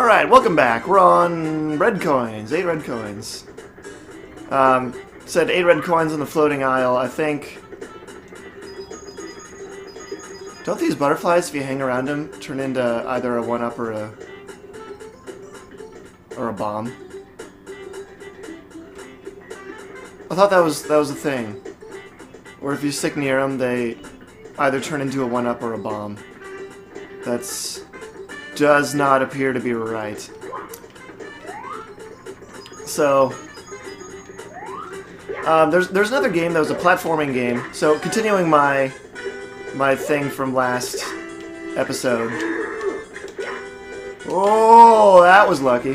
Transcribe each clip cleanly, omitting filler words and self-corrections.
Alright, welcome back. We're on red coins. 8 red coins. Said 8 red coins on the floating isle. I think... Don't these butterflies, if you hang around them, turn into either a 1-up or a bomb? I thought that was a thing. Or if you stick near them, they either turn into a 1-up or a bomb. That's... does not appear to be right. So... there's another game that was a platforming game. So, continuing my thing from last episode. Oh, that was lucky.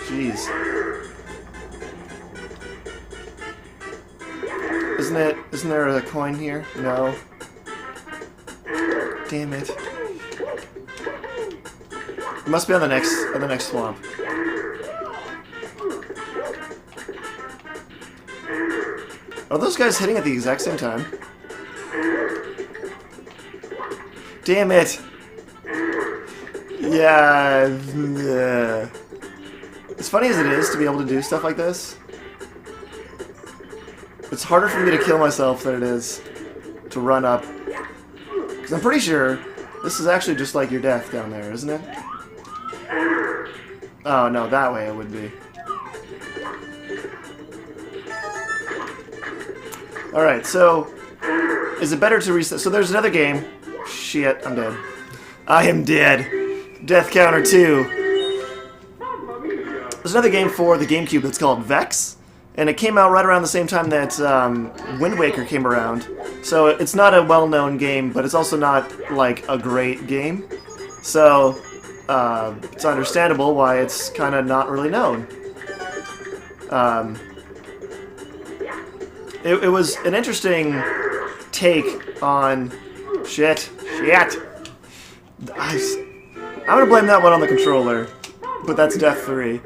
Jeez. Isn't there a coin here? No. Damn it. It must be on the next swamp. Are those guys hitting at the exact same time? Damn it! Yeah. As funny as it is to be able to do stuff like this, it's harder for me to kill myself than it is to run up. Because I'm pretty sure this is actually just like your death down there, isn't it? Oh, no, that way it would be. Alright, so... is it better to reset? So there's another game. Shit, I'm dead. I am dead. Death Counter 2. There's another game for the GameCube that's called Vex. And it came out right around the same time that Wind Waker came around. So it's not a well-known game, but it's also not, like, a great game. So, it's understandable why it's kind of not really known. It was an interesting take on... Shit. I'm gonna blame that one on the controller, but that's Death 3.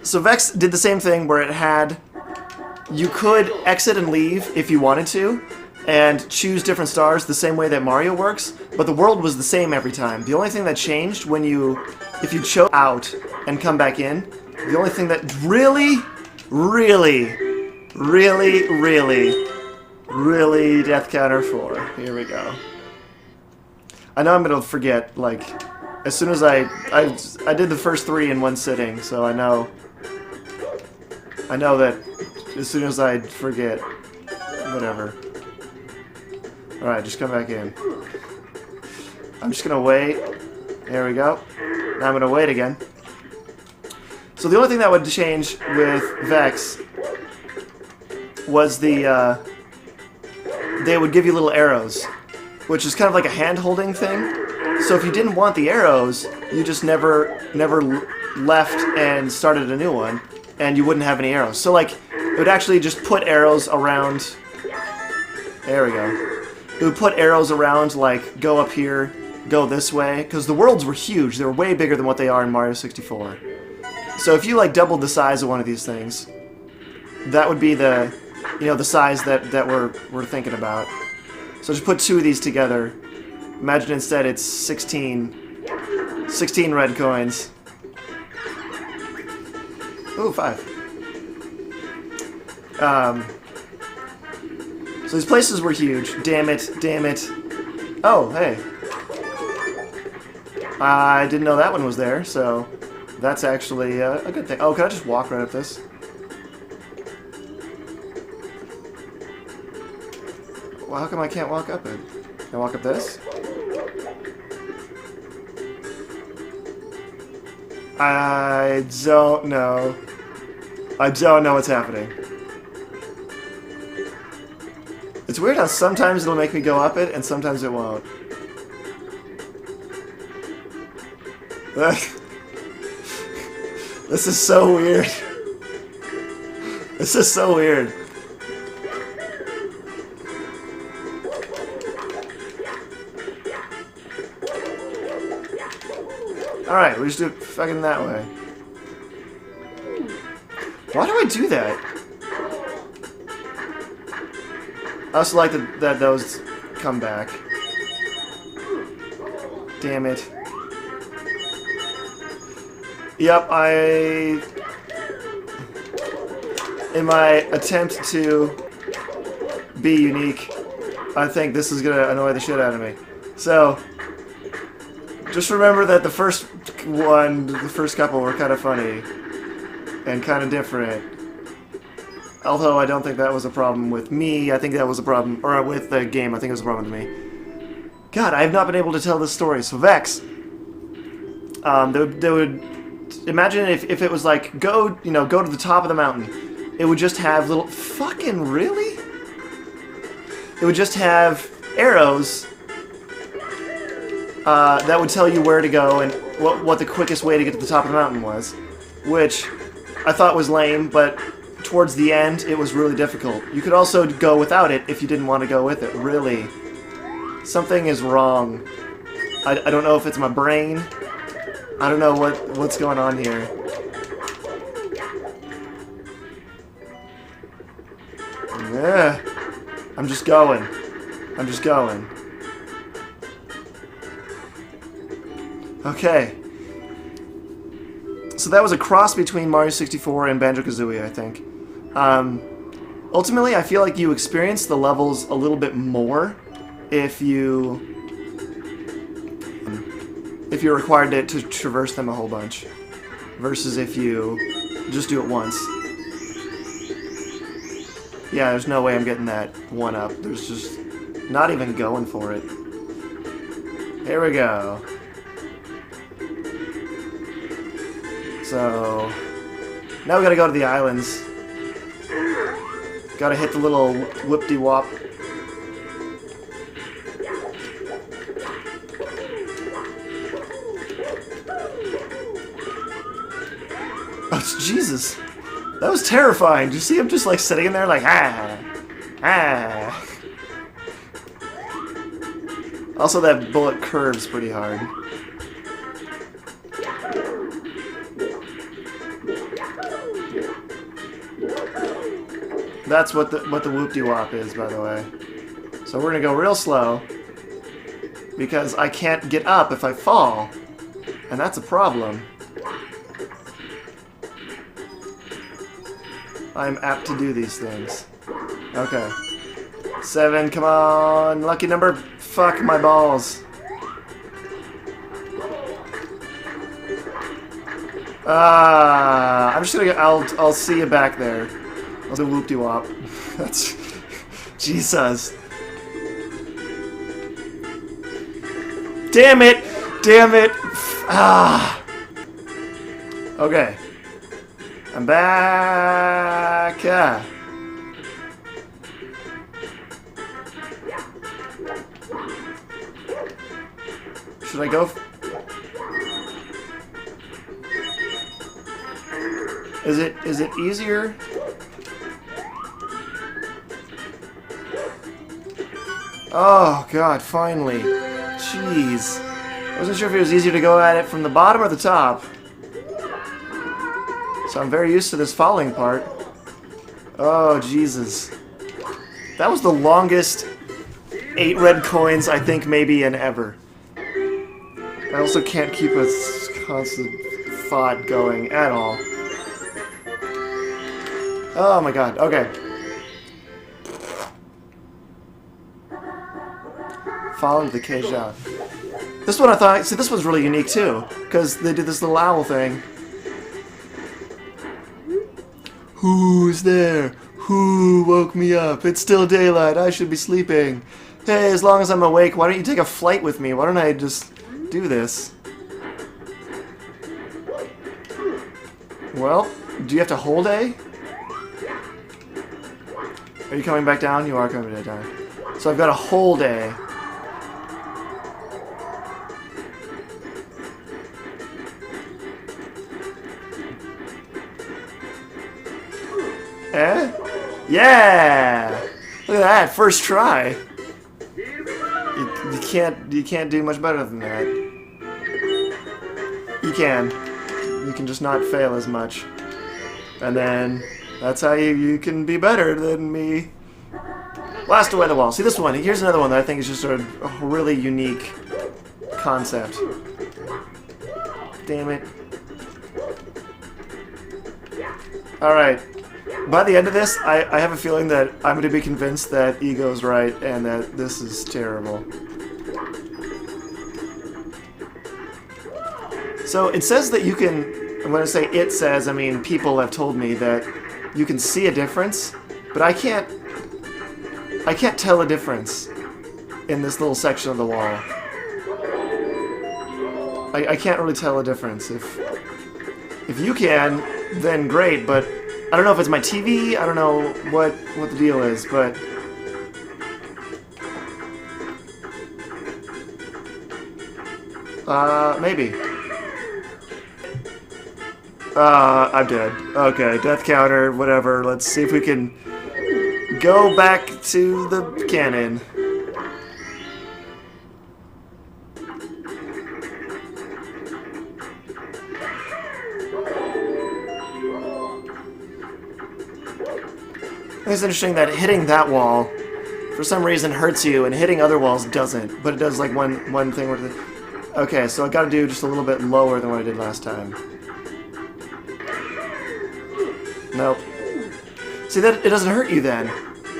So Vex did the same thing where it had... You could exit and leave if you wanted to, and choose different stars the same way that Mario works, but the world was the same every time. The only thing that changed when if you chose out and come back in, the only thing that really Death Counter 4. Here we go. I know I'm gonna forget, like, as soon as I did the first 3 in one sitting, so I know that as soon as I forget, whatever. Alright, just come back in. I'm just gonna wait. There we go. Now I'm gonna wait again. So the only thing that would change with Vex was they would give you little arrows, which is kind of like a hand-holding thing. So if you didn't want the arrows, you just never left and started a new one, and you wouldn't have any arrows. So like, it would actually just put arrows around... There we go. It would put arrows around, like, go up here, go this way, because the worlds were huge. They were way bigger than what they are in Mario 64. So if you, like, doubled the size of one of these things, that would be the... You know, the size that we're thinking about. So just put 2 of these together. Imagine instead it's 16 red coins. Ooh, 5. So these places were huge. Damn it. Oh, hey. I didn't know that one was there, so that's actually a good thing. Oh, can I just walk right up this? Well, how come I can't walk up it? Can I walk up this? I don't know. I don't know what's happening. It's weird how sometimes it'll make me go up it, and sometimes it won't. This is so weird. This is so weird. Alright, we just do it fucking that way. Why do I do that? I also like that those come back. Damn it. Yep, in my attempt to be unique, I think this is gonna annoy the shit out of me. So, just remember that the first couple were kind of funny and kind of different. Although I don't think that was a problem with me, I think that was a problem, or with the game, I think it was a problem with me. God, I have not been able to tell this story. So Vex, they would imagine if it was like go to the top of the mountain, it would just have little fucking really. It would just have arrows that would tell you where to go and what the quickest way to get to the top of the mountain was, which I thought was lame, but towards the end it was really difficult. You could also go without it if you didn't want to go with it. Really, something is wrong. I don't know if it's my brain. I don't know what's going on here. Yeah, I'm just going. Okay. So that was a cross between Mario 64 and Banjo-Kazooie, I think. Ultimately, I feel like you experience the levels a little bit more if you're required to traverse them a whole bunch, versus if you just do it once. Yeah, there's no way I'm getting that one up. There's just not even going for it. Here we go. So now we gotta go to the islands. Gotta hit the little whoop-de-wop. Oh, Jesus. That was terrifying. Did you see him just like sitting in there like, ah, ah. Also, that bullet curves pretty hard. That's what the whoop-de-wop is, by the way. So we're gonna go real slow because I can't get up if I fall, and that's a problem. I'm apt to do these things. Okay. 7, come on, lucky number. Fuck my balls. I'm just gonna. I'll see you back there. I'll do whoop-de-wop. That's Jesus. Damn it! Damn it! Ah. Okay. I'm back. Should I go? Is it easier? Oh God! Finally. Jeez. I wasn't sure if it was easier to go at it from the bottom or the top. So I'm very used to this falling part. Oh, Jesus. That was the longest 8 red coins, I think, maybe in ever. I also can't keep a constant thought going at all. Oh my God, okay. Fall into the cage out. This one I thought, see, this one's really unique too, because they did this little owl thing. Who's there? Who woke me up? It's still daylight. I should be sleeping. Hey, as long as I'm awake, why don't you take a flight with me? Why don't I just do this? Well, do you have to hold A? Are you coming back down? You are coming back down. So I've got to hold A. Eh? Yeah! Look at that, first try. You can't do much better than that. You can just not fail as much. And then that's how you can be better than me. Blast away the wall. See this one, here's another one that I think is just a really unique concept. Damn it. Alright. By the end of this, I have a feeling that I'm going to be convinced that Ego's right and that this is terrible. So it says that you can, when I say it says, I mean people have told me that you can see a difference, but I can't tell a difference in this little section of the wall. I can't really tell a difference. If you can, then great, but I don't know if it's my TV, I don't know what the deal is, but maybe. I'm dead. Okay, death counter, whatever. Let's see if we can go back to the cannon. It's interesting that hitting that wall, for some reason, hurts you, and hitting other walls doesn't. But it does like one thing where okay, so I gotta do just a little bit lower than what I did last time. Nope. See, that it doesn't hurt you then.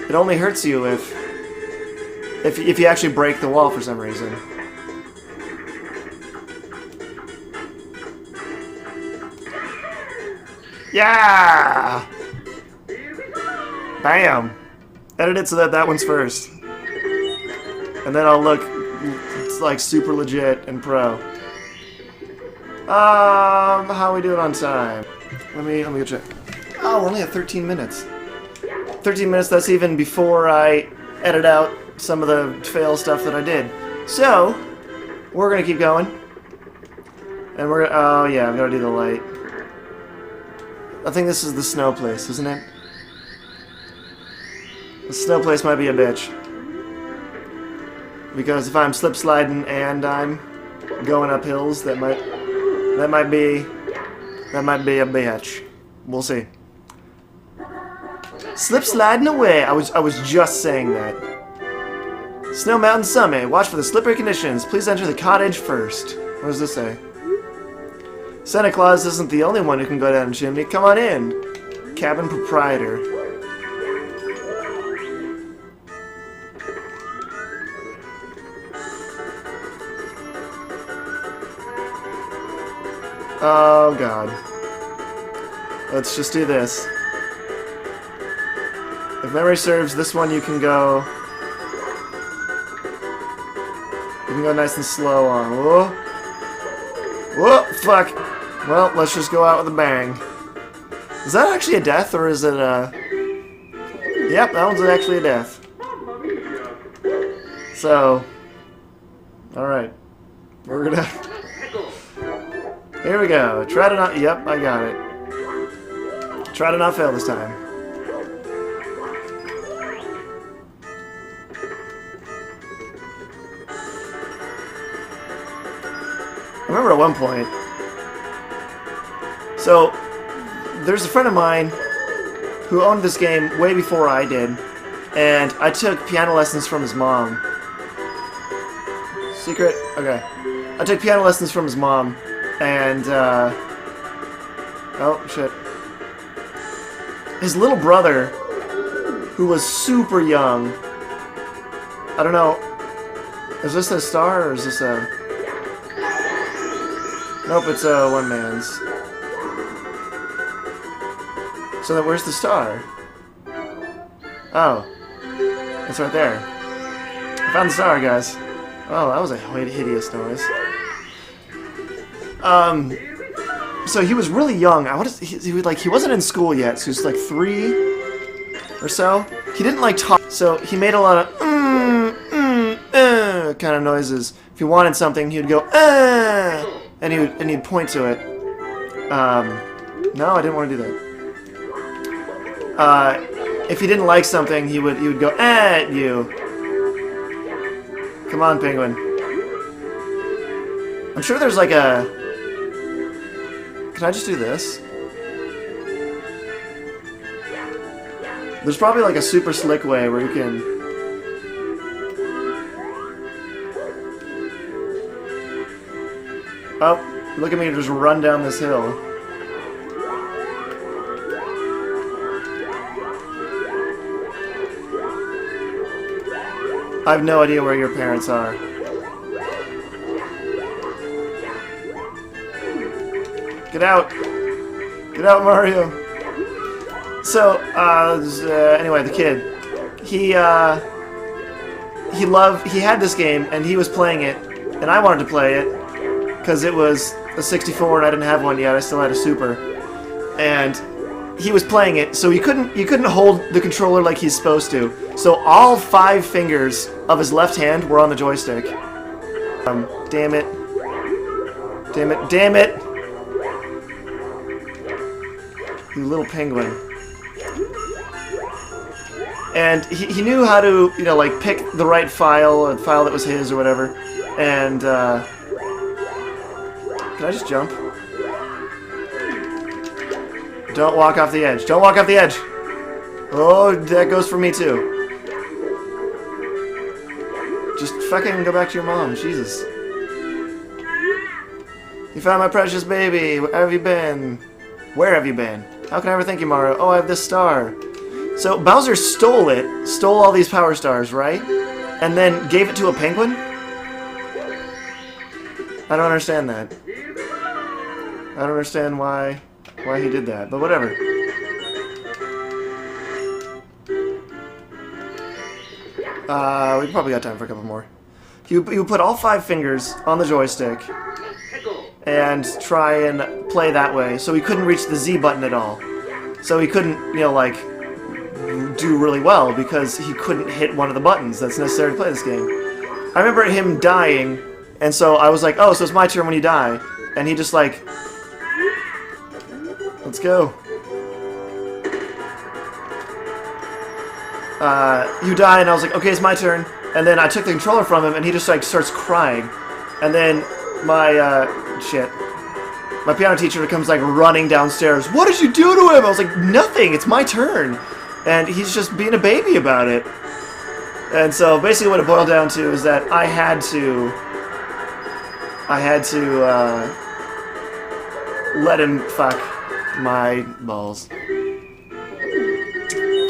It only hurts you if you actually break the wall for some reason. Yeah! Bam! Edit it so that that one's first. And then I'll look like super legit and pro. How are we doing on time? Let me go check. Oh, we're only at 13 minutes. 13 minutes, that's even before I edit out some of the fail stuff that I did. So, we're gonna keep going. And we're gonna, oh yeah, I've gotta do the light. I think this is the snow place, isn't it? The snow place might be a bitch. Because if I'm slip sliding and I'm going up hills, that might be a bitch. We'll see. Slip sliding away. I was just saying that. Snow Mountain Summit. Watch for the slippery conditions. Please enter the cottage first. What does this say? Santa Claus isn't the only one who can go down a chimney. Come on in. Cabin proprietor. Oh god. Let's just do this. If memory serves, this one you can go... You can go nice and slow on. Whoa. Whoa, fuck. Well, let's just go out with a bang. Is that actually a death, or is it a... Yep, that one's actually a death. So... Alright. We're gonna... Here we go. Try to not... Yep, I got it. Try to not fail this time. I remember at one point... So, there's a friend of mine who owned this game way before I did, and I took piano lessons from his mom. Secret? Okay. I took piano lessons from his mom, and, oh, shit. His little brother, who was super young, I don't know, is this a star, or is this a... Nope, it's a one man's. So then where's the star? Oh. It's right there. I found the star, guys. Oh, that was a hideous noise. So he was really young. He wasn't in school yet, so he was like 3 or so. He didn't like talk, so he made a lot of kind of noises. If he wanted something, he'd go and he'd point to it. No, I didn't want to do that. If he didn't like something, he would go at you. Come on, penguin. I'm sure there's like a... Can I just do this? There's probably like a super slick way where you can... Oh, look at me just run down this hill. I have no idea where your parents are. Get out! Get out, Mario! So, anyway, the kid, he had this game, and he was playing it, and I wanted to play it, because it was a 64 and I didn't have one yet, I still had a Super, and he was playing it, so you couldn't hold the controller like he's supposed to, so all 5 fingers of his left hand were on the joystick. Damn it. Damn it, damn it! You little penguin. And he knew how to, you know, like, pick the right file, a file that was his or whatever. And, can I just jump? Don't walk off the edge. Don't walk off the edge! Oh, that goes for me, too. Just fucking go back to your mom. Jesus. You found my precious baby. Where have you been? Where have you been? How can I ever thank you, Mario? Oh, I have this star. So Bowser stole all these power stars, right? And then gave it to a penguin? I don't understand that. I don't understand why he did that, but whatever. We probably got time for a couple more. You put all 5 fingers on the joystick and try and play that way, so he couldn't reach the Z button at all. So he couldn't, you know, like, do really well because he couldn't hit one of the buttons that's necessary to play this game. I remember him dying, and so I was like, oh, so it's my turn when you die. And he just like, let's go. You die, and I was like, okay, it's my turn. And then I took the controller from him, and he just like starts crying. And then my, my piano teacher comes like running downstairs. What did you do to him? I was like, nothing, it's my turn. And he's just being a baby about it. And so basically what it boiled down to is that I had to let him fuck my balls.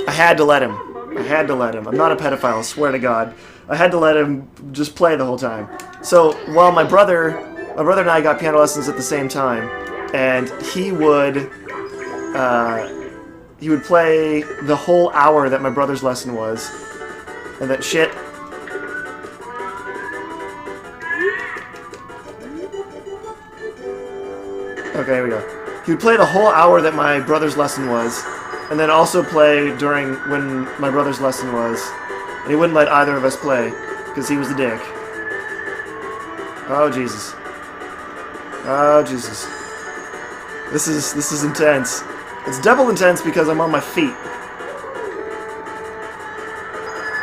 I had to let him. I had to let him. I'm not a pedophile, I swear to God. I had to let him just play the whole time. So while my brother and I got piano lessons at the same time, and he would play the whole hour that my brother's lesson was, and that shit. Okay, here we go. He would play the whole hour that my brother's lesson was, and then also play during when my brother's lesson was, and he wouldn't let either of us play because he was the dick. Oh Jesus. Oh Jesus. This is intense. It's double intense because I'm on my feet.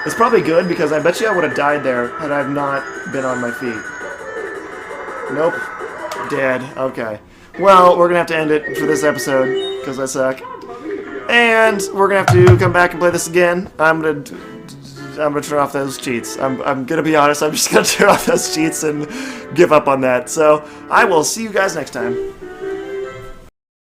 It's probably good because I bet you I would have died there had I not been on my feet. Nope. Dead. Okay. Well, we're gonna have to end it for this episode because I suck. And we're gonna have to come back and play this again. I'm gonna turn off those cheats. I'm gonna be honest. I'm just gonna turn off those cheats and give up on that. So I will see you guys next time.